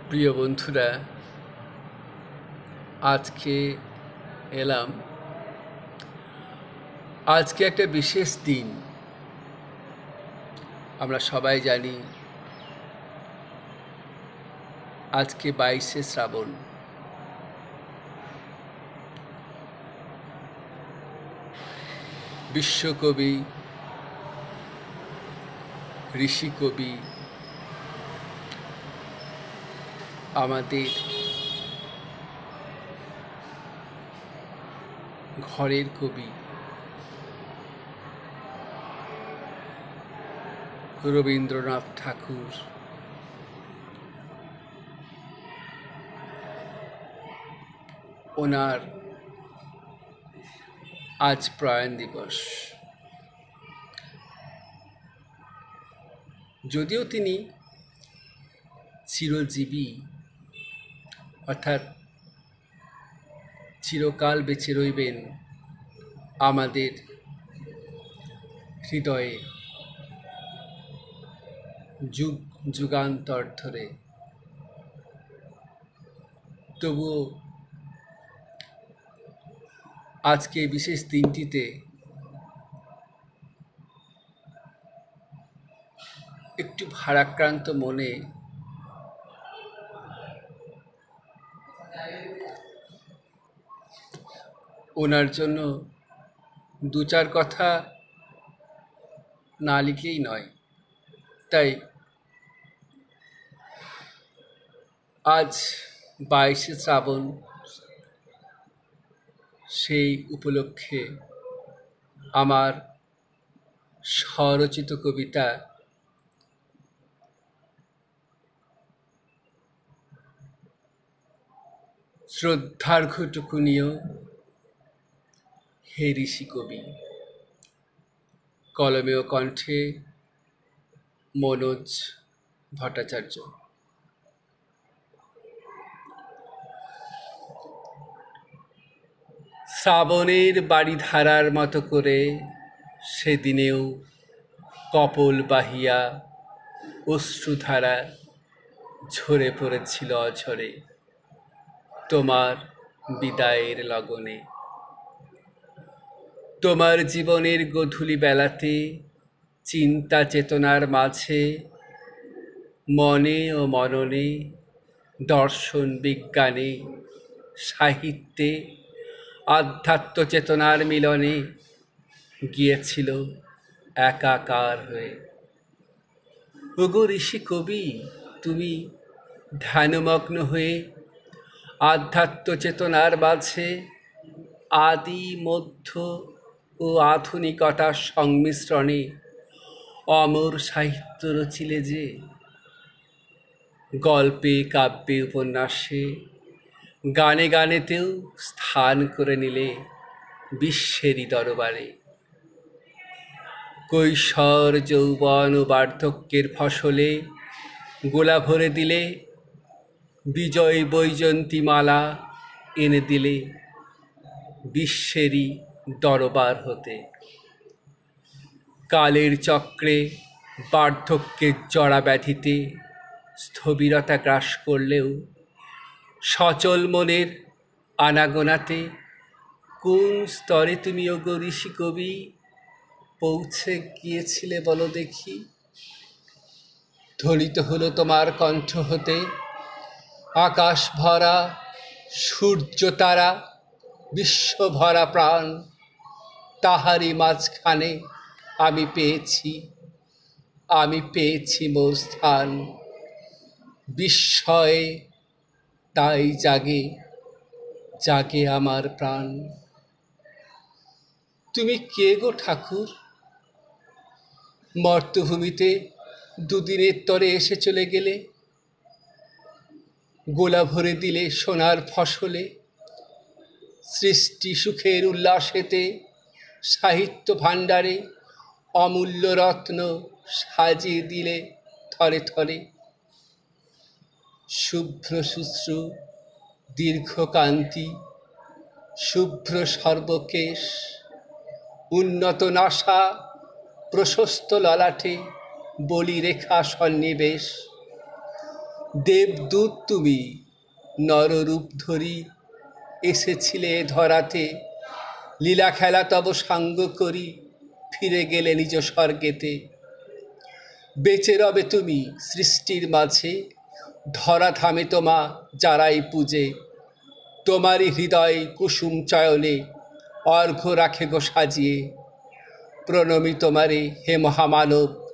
প্রিয় বন্ধুরা, আজকে এলাম। আজকে একটা বিশেষ দিন। আমরা সবাই জানি আজকে 22শে শ্রাবণ। বিশ্বকবি, ঋষিকবি, আমাদের ঘরের কবি রবীন্দ্রনাথ ঠাকুর ওনার আজ প্রয়াণ দিবস। যদিও তিনি চিরজীবী, অর্থাৎ চিরকাল বেঁচে রইবেন আমাদের হৃদয়ে যুগ যুগান্তর ধরে, তবুও আজকে বিশেষ দিনটিতে একটু ভারাক্রান্ত মনে ওনার জন্য দু চার কথা না লিখলেই নয়। তাই আজ 22শে শ্রাবণ, সেই উপলক্ষে আমার স্বরচিত কবিতা শ্রদ্ধার্ঘ্যটুকুনিও হে ঋষি কবি। কলমে ও কণ্ঠে মনোজ ভট্টাচার্য। শ্রাবণের বাড়িধারার মতো করে সেদিনেও কপোল বাহিয়া অশ্রুধারা ঝরে পড়েছিল অঝরে তোমার বিদায়ের লগনে। তোমার জীবনের গধূলি বেলাতে চিন্তা চেতনার মাঝে মনে ও মননে, দর্শন বিজ্ঞানে, সাহিত্যে, আধ্যাত্ম চেতনার মিলনে গিয়েছিল একাকার হয়ে। ওগো ঋষি কবি, তুমি ধ্যানমগ্ন হয়ে আধ্যাত্ম চেতনার মাঝে আদি মধ্য ও আধুনিকতার সংমিশ্রণে অমর সাহিত্য রচিলে যে। গল্পে, কাব্যে, উপন্যাসে, গানে গানেতেও স্থান করে নিলে বিশ্বেরই দরবারে। কৈশোর, যৌবন ও বার্ধক্যের ফসলে গোলা ভরে দিলে, বিজয় বৈজয়ন্তীমালা এনে দিলে বিশ্বেরই দরবার হতে। কালের চক্রে বার্ধক্যের জড়া ব্যাধিতে স্থবিরতা গ্রাস করলেও সচল মনের আনাগোনাতে কোন স্তরে তুমি ওগো ঋষি কবি পৌঁছে গিয়েছিলে বলো দেখি। ধ্বনিত হলো তোমার কণ্ঠ হতে আকাশ ভরা সূর্য তারা, বিশ্ব ভরা প্রাণ, তাহারই মাঝখানে আমি পেয়েছি মোর স্থান। বিস্ময়ে তাই জাগে আমার প্রাণ। তুমি কে গো ঠাকুর? মর্তভূমিতে দুদিনের তরে এসে চলে গেলে, গোলা ভরে দিলে সোনার ফসলে, সৃষ্টি সুখের উল্লাসেতে, সাহিত্য ভাণ্ডারে অমূল্য রত্ন সাজিয়ে দিলে থরে থরে। শুভ্র শুশ্রু দীর্ঘকান্তি, শুভ্র সর্বকেশ, উন্নত নাসা, প্রশস্ত ললাটে বলিরেখা সন্নিবেশ। দেবদূত তুমি নররূপ ধরি এসেছিলে ধরাতে, লীলা খেলা তব সাঙ্গ করি ফিরে গেলে নিজ স্বর্গেতে। বেঁচে রবে তুমি সৃষ্টির মাঝে, ধরা থামে তোমা যারাই পূজে। তোমারই হৃদয় কুসুম চয়নে অর্ঘ্য রাখে গো সাজিয়ে। প্রণমী তোমারে হে মহামানব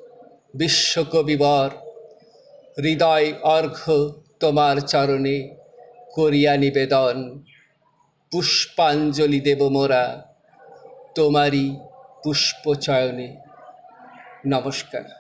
বিশ্বকবিবর, হৃদয় অর্ঘ্য তোমার চরণে করিয়া নিবেদন। পুষ্পাঞ্জলি দেব মোরা তোমারই পুষ্পচয়নে। নমস্কার।